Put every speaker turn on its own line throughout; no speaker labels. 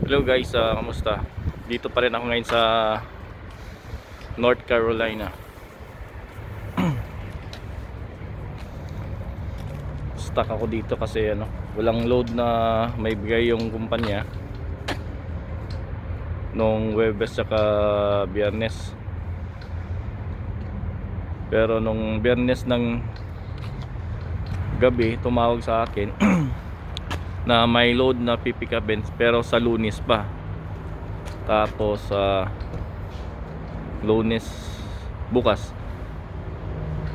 Hello guys, kamusta? Dito pa rin ako ngayon sa North Carolina. Stuck ako dito kasi walang load na may bigay yung kumpanya nung Huwebes saka Biyernes. Pero nung Biyernes ng gabi tumawag sa akin na may load na pipick upin pero sa Lunes pa. Tapos Lunes bukas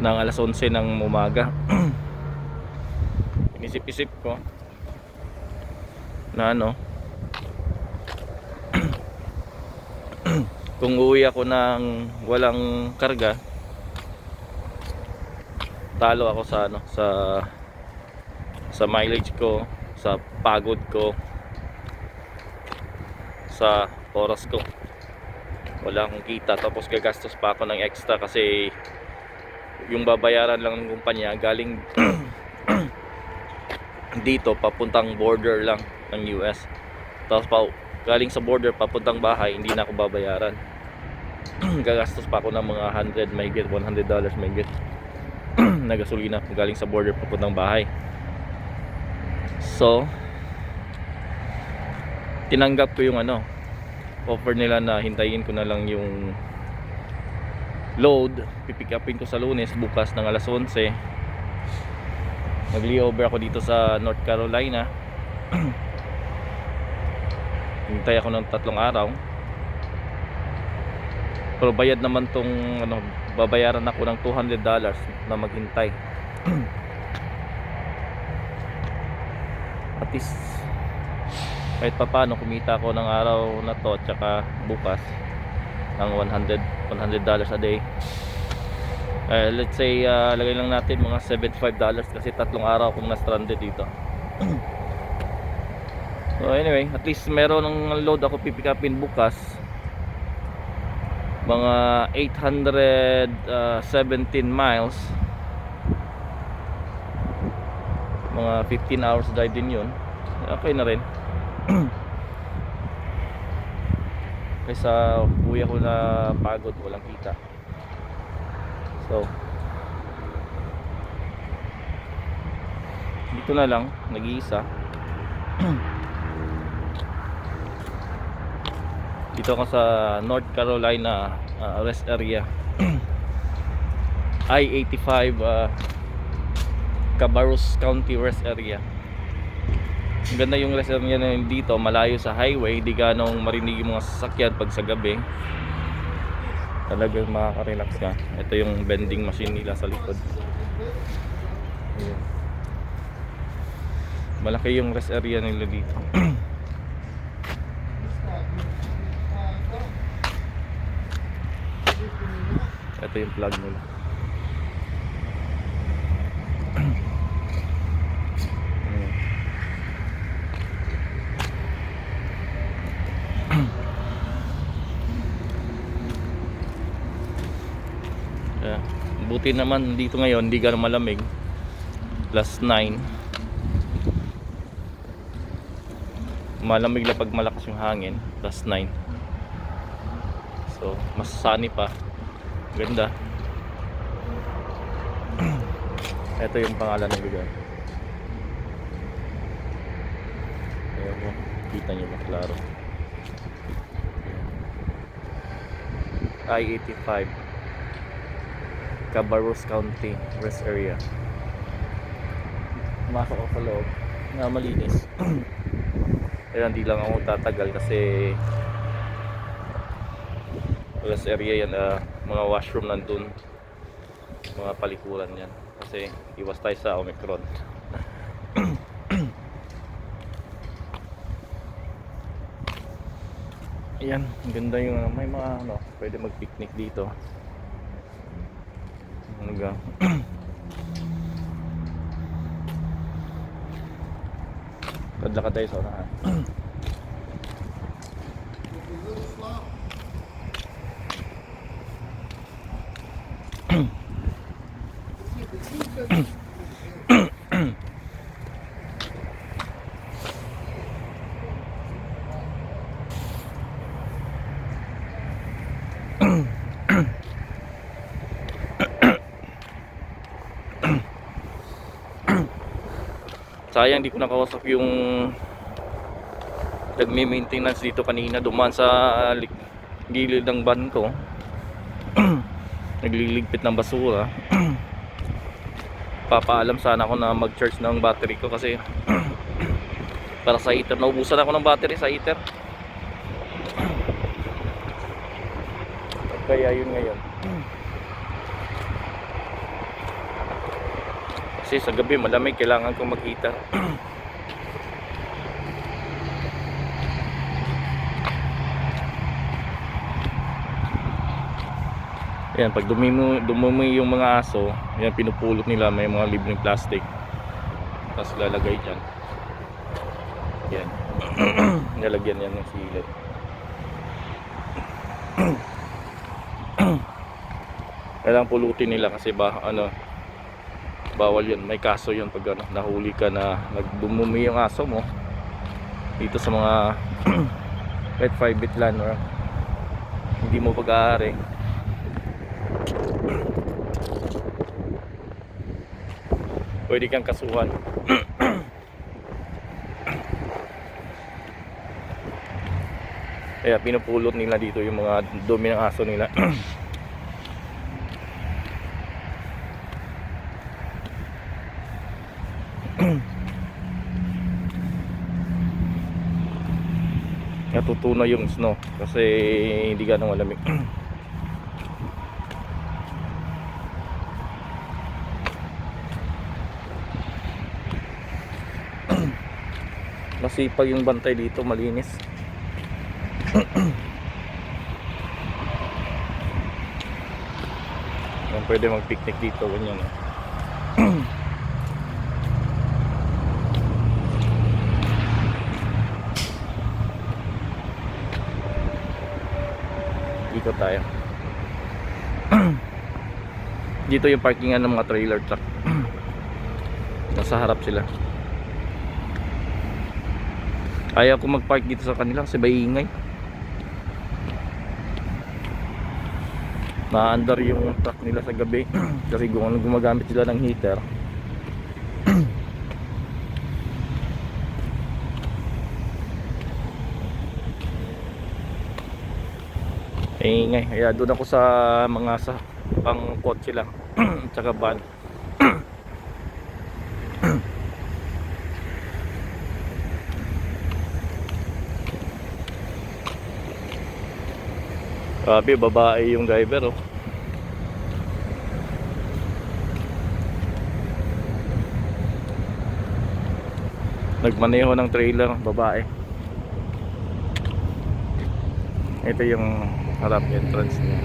ng alas 11 ng umaga. Inisip-isip ko na kung uuwi ako ng walang karga, talo ako sa mileage ko, sa pagod ko, sa oras ko. Wala akong kita, tapos gagastos pa ako ng extra kasi yung babayaran lang ng kumpanya galing dito papuntang border lang ng US. Tapos galing sa border papuntang bahay hindi na ako babayaran. Gagastos pa ako ng mga $100 mahigit na gasolina galing sa border papuntang bahay. So tinanggap ko yung offer nila na hintayin ko na lang yung load, pipick upin ko sa Lunes bukas ng alas 11. Nag-layover ako dito sa North Carolina. Hintay ako ng 3 araw. Pero bayad naman tong babayaran ako ng $200 na maghintay. At least kahit pa paano kumita ako ng araw na to at saka bukas ng $100 a day. Let's say lagay lang natin mga $75 kasi 3 araw akong na-stranded dito. So anyway, at least meron ng load ako pipick upin bukas. Mga 817 miles. Mga 15 hours drive din yun. Okay na rin. Kaysa uwi ako na pagod, walang kita. So dito na lang, nag-iisa. Dito ako sa North Carolina rest area. I-85 Cabarrus County rest area. Ang ganda yung rest area na dito, malayo sa highway, di ganong marinig yung mga sasakyan pag sa gabi. Talagang makaka-relax ka. Ito yung vending machine nila sa likod. Ayan. Malaki yung rest area nila dito. Ito yung plug nila. Buti naman dito ngayon hindi gano'ng malamig. +9. Malamig lang pag malakas yung hangin. +9. So mas sunny pa. Ganda. Ito yung pangalan ng lugar. Ayan mo, kita nyo ba klaro? I-85 Cabarrus County rest area. Pumasok ako sa loob na malinis. Ayan, hindi lang ako tatagal kasi rest area yan, mga washroom nandun, mga palikuran yan kasi iwas tayo sa Omicron. Ayan, ganda yung may mga pwede mag picnic dito. Kadlakad tayo sa unahan. Sayang di ko nakausap yung nagme-maintenance dito kanina, dumaan sa gilid ng van ko. Nagliligpit ng basura. Papaalam sana ako na mag-charge ng battery ko kasi para sa heater, naubusan ako ng battery sa heater. Kaya yun ngayon. Kasi sa gabi malamig, kailangan kong mag-heater. Ayan, pag dumumi yung mga aso, ayan, pinupulot nila, may mga libreng plastic. Tapos lalagay dyan. Ayan. Nalagyan yan ng silid. Kailangan pulutin nila kasi bawal yun, may kaso yun pag nahuli ka na nagdumumi yung aso mo dito sa mga pet private land or hindi mo pag-aari. Pwede kang kasuhan. Kaya pinupulot nila dito yung mga dumi ng aso nila. Natutunaw yung snow kasi hindi ganong malamig. Masipag yung bantay dito, malinis. Pwede mag-picnic dito, ganyan. Dito tayo. Dito yung parkingan ng mga trailer truck. Nasa harap sila. Ayaw ko mag-park dito sa kanila kasi maingay. Maandar yung truck nila sa gabi kasi gumagamit sila ng heater. Ingay, kaya doon ako sa mga pang kotse lang tsaka van. Grabe, babae yung driver, oh. Nagmaneho ng trailer, babae. Ito yung harap entrance niya.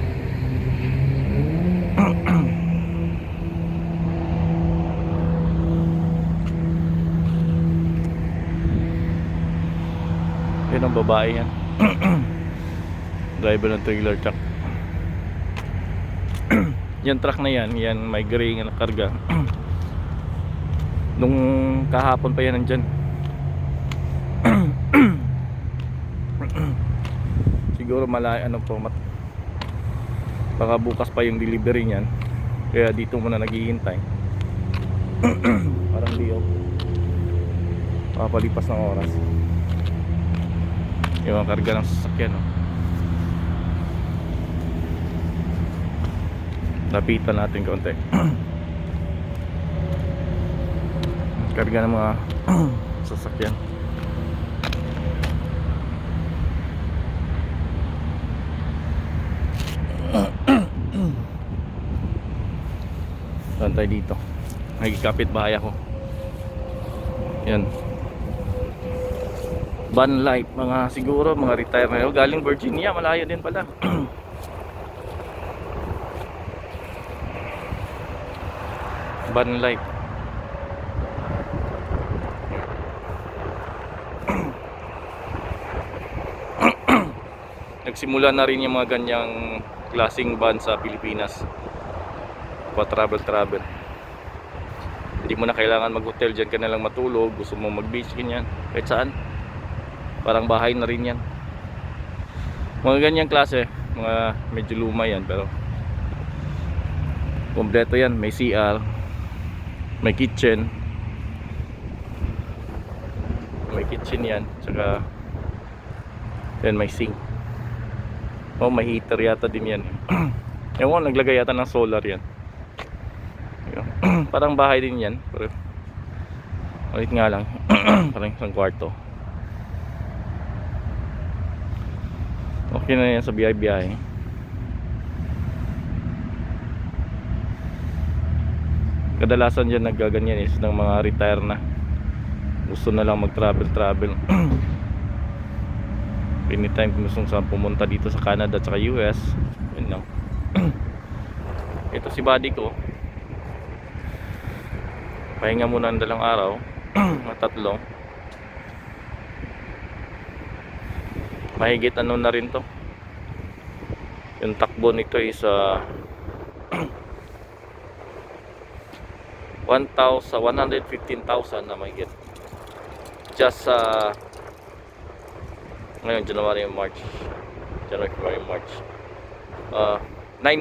Yun ang babae yan. Driver ng trailer truck. Yung truck na yan, may gray na karga. Nung kahapon pa yan nandyan. Siguro baka bukas pa yung delivery niyan. Kaya dito muna naghihintay. Parang liyaw. Papalipas ng oras. Yung karga ng sasakyan, oh. Lapitan natin konti. Karga ng mga sasakyan. Saan tayo dito? Nagkikapit bahay ako. Yan. Van life, siguro mga retire na yun. Galing Virginia, malayo din pala. Van life. Nagsimula na rin yung mga ganyang klaseng van sa Pilipinas. Travel. Hindi mo na kailangan mag-hotel, dyan ka na lang matulog. Gusto mo mag-beach, ganyan, kahit saan. Parang bahay na rin yan. Mga ganyang klase, mga medyo luma yan, pero kompleto yan. May CR, may kitchen, May kitchen yan. Tsaka yan, may sink. Oh, may heater yata din yan. Ewan, naglagay yata ng solar yan. Parang bahay din yan. Pero ulit nga lang. Parang isang kwarto. Okay na yan sa biyahe-biyahe. Kadalasan dyan naggaganyan is ng mga retire na. Gusto na lang mag-travel. Anytime kung gusto saan pumunta dito sa Canada at sa US, yun lang. Ito si buddy ko. Pahinga muna ng 2 araw. 3. Mahigit ano na rin to. Yung takbo nito is 115,000 na mahigit. Just ngayon January, March. 9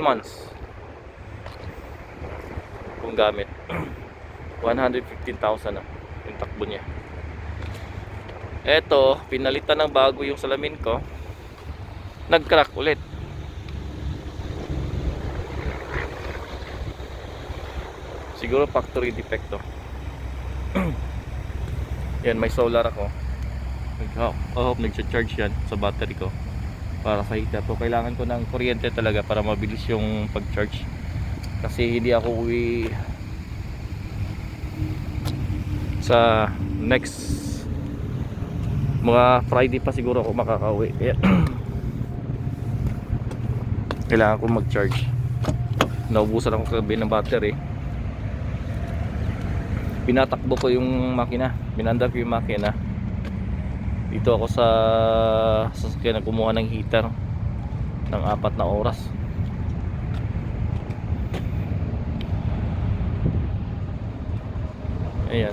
months kung gamit. 115,000 na yung takbo niya. Eto, pinalitan ng bago yung salamin ko. Nag-crack ulit. Siguro factory defect to. Yan, may solar ako. Nag-charge yan sa battery ko para sa heater. So kailangan ko ng kuryente talaga para mabilis yung pag-charge. Kasi hindi ako uwi sa next mga Friday pa siguro ako makakauwi. Kailangan ko mag-charge. Naubusan ako kagabi ng battery. Pinatakbo ko yung makina. Pinandar ko yung makina. Dito ako sa sasakyan na kumuha ng heater ng 4 na oras. Ayan.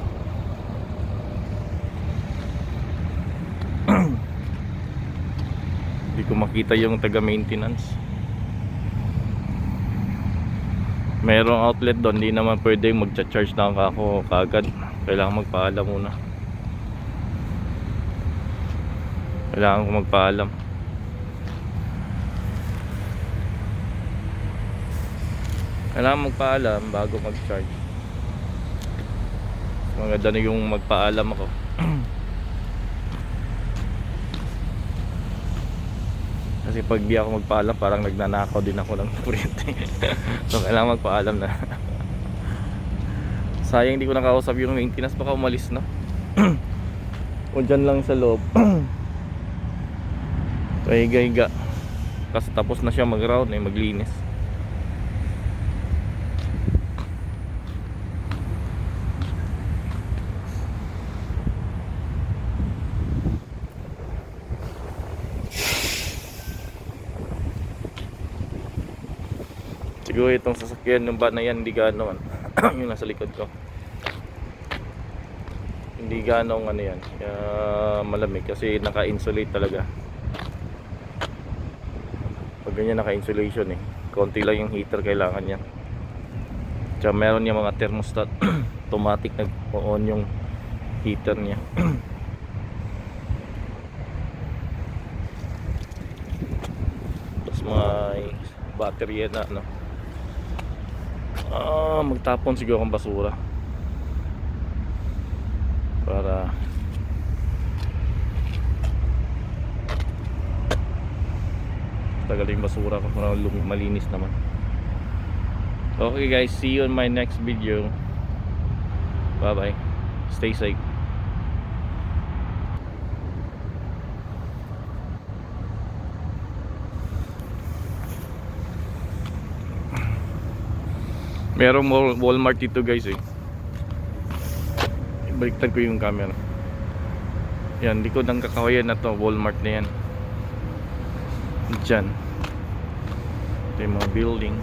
Hindi ko makita yung taga maintenance. Mayroong outlet doon, hindi naman pwede magcha-charge na ako kagad. Kailangan magpaalam muna. Kailangan ko magpaalam. Kailangan magpaalam bago mag-charge. Maganda na yung magpaalam ako. Kasi pag di ako magpaalam, parang nagnanakaw din ako ng kuryente. So kailangan magpaalam na. Sayang di ko nakausap yung maintenance, baka umalis na. O dyan lang sa loob. Higa-higa. Kasi tapos na siya mag-round, maglinis. Siguro itong sasakyan ng van na yan, hindi gano'n. Yung nasa likod ko, hindi gano'ng ano yan, malamig kasi naka-insulate talaga. Pag ganyan naka-insulation konti lang yung heater kailangan yan. Tsaka meron yung mga thermostat. Automatic nag-on yung heater niya. Tapos may battery na ano. Magtapon siguro akong basura para tagaling basura ko para malinis naman. Okay guys, see you in my next video. Bye bye, stay safe. Merong Walmart dito guys Baliktad ko yung camera. Yan, likod ng kakawayan na to, Walmart na yan. Diyan. Ito yung mga building.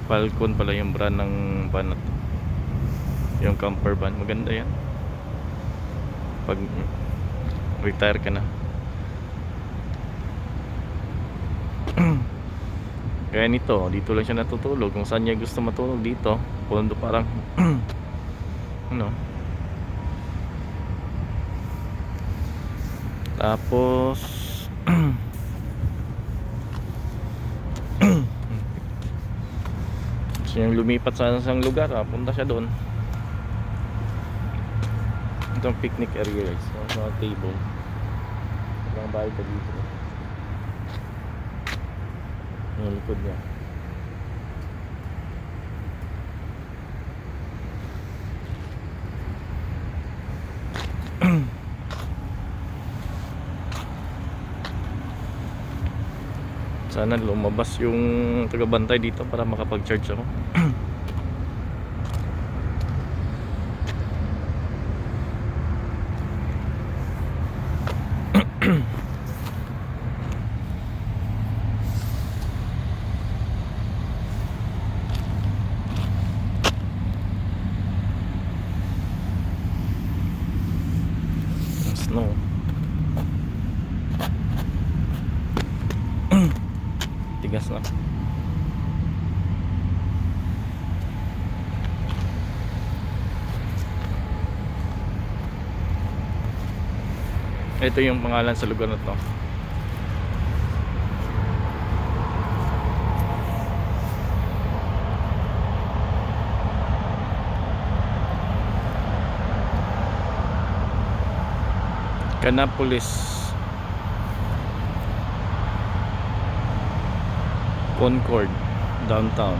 Falcon pala yung brand ng van na to. Yung camper van, maganda yan pag retire ka na. Kaya nito, dito lang siya natutulog. Kung saan niya gusto matulog dito. Pondo parang ano. Tapos gusto niyang lumipat sa isang lugar, punta siya doon. Itong picnic area guys, mga table. Walang bahay ka dito. Yung likod niya. Sana lumabas yung tagabantay dito para makapag-charge ako. Snow. Tigas na. Ito yung pangalan sa lugar na to. Canapolis Concord downtown.